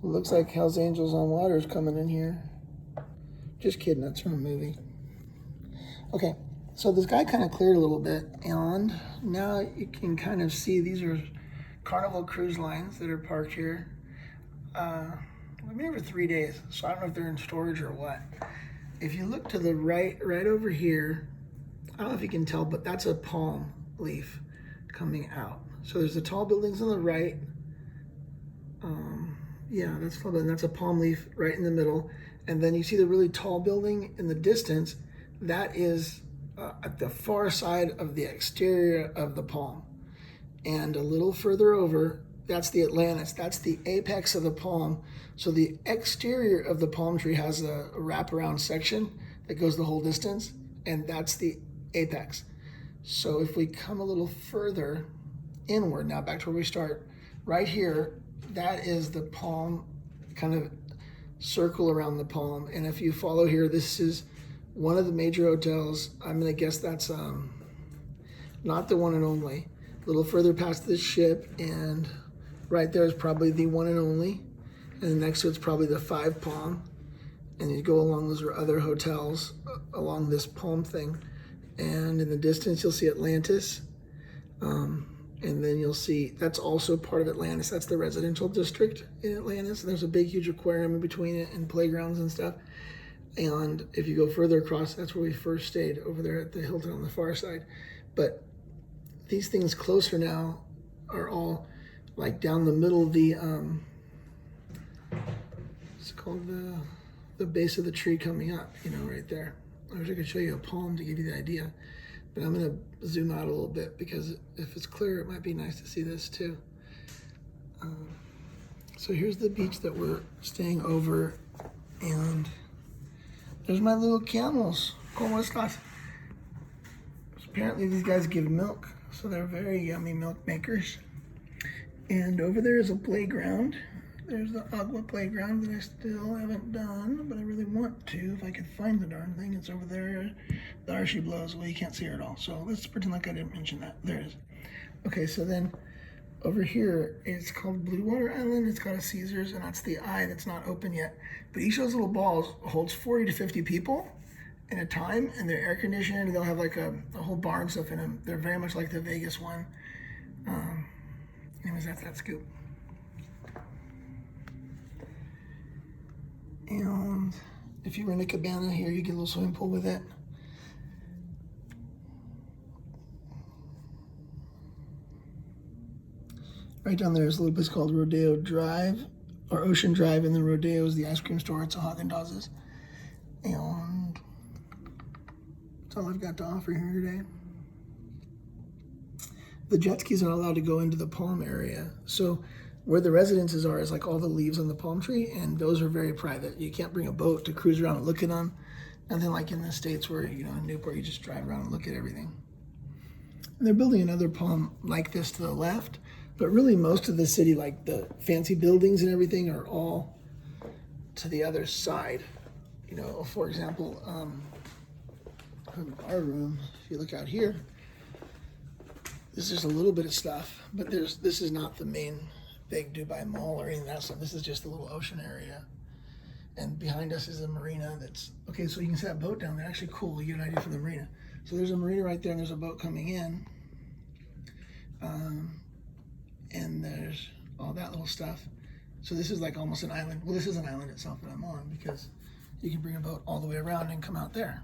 Looks like Hell's Angels on Water is coming in here. Just kidding, that's from a movie. Okay, so this guy kind of cleared a little bit, and now you can kind of see these are Carnival Cruise Lines that are parked here. We've been here for 3 days, so I don't know if they're in storage or what. If you look to the right over here, I don't know if you can tell, but that's a palm leaf coming out. So there's the tall buildings on the right. Yeah, that's a palm leaf right in the middle. And then you see the really tall building in the distance. That is at the far side of the exterior of the palm. And a little further over, that's the Atlantis. That's the apex of the palm. So the exterior of the palm tree has a wraparound section that goes the whole distance, and that's the apex. So if we come a little further inward, now back to where we start, right here, that is the palm kind of circle around the palm. And if you follow here, this is one of the major hotels. I'm gonna guess that's not the one and only. A little further past this ship, and right there is probably the one and only. And next to it's probably the Five Palm. And you go along, those are other hotels along this palm thing. And in the distance, you'll see Atlantis. And then you'll see, that's also part of Atlantis. That's the residential district in Atlantis. There's a big, huge aquarium in between it and playgrounds and stuff. And if you go further across, that's where we first stayed, over there at the Hilton on the far side. But these things closer now are all like down the middle of the, it's called the base of the tree coming up, you know, right there. I wish I could show you a palm to give you the idea. But I'm gonna zoom out a little bit because if it's clear, it might be nice to see this too. So here's the beach that we're staying over, and there's my little camels. ¿Cómo estás? Apparently these guys give milk, so they're very yummy milk makers. And over there is a playground. There's the Agua playground that I still haven't done, but I really want to. If I could find the darn thing, it's over there. The R she blows away, you can't see her at all. So let's pretend like I didn't mention that. There it is. Okay, so then over here, it's called Blue Water Island. It's got a Caesars, and that's the eye that's not open yet. But each of those little balls holds 40 to 50 people at a time, and they're air conditioned. They'll have like a whole bar and stuff in them. They're very much like the Vegas one. Anyways, that's that scoop. And if you rent a cabana here, you get a little swimming pool with it. Right down there is a little place called Rodeo Drive, or Ocean Drive, and then Rodeo is the ice cream store. It's a Haagen-Dazs. And that's all I've got to offer here today. The jet skis aren't allowed to go into the palm area. So where the residences are is like all the leaves on the palm tree, and those are very private. You can't bring a boat to cruise around and look at them. Nothing like in the States where, you know, in Newport, you just drive around and look at everything. And they're building another palm like this to the left, but really most of the city, like the fancy buildings and everything, are all to the other side. You know, for example, our room, if you look out here, this is a little bit of stuff, but this is not the main big Dubai Mall or anything like that stuff. This is just a little ocean area. And behind us is a marina that's, okay, so you can see that boat down there. Actually cool, you get an idea for the marina. So there's a marina right there, and there's a boat coming in. And there's all that little stuff. So this is like almost an island. Well, this is an island itself that I'm on, because you can bring a boat all the way around and come out there.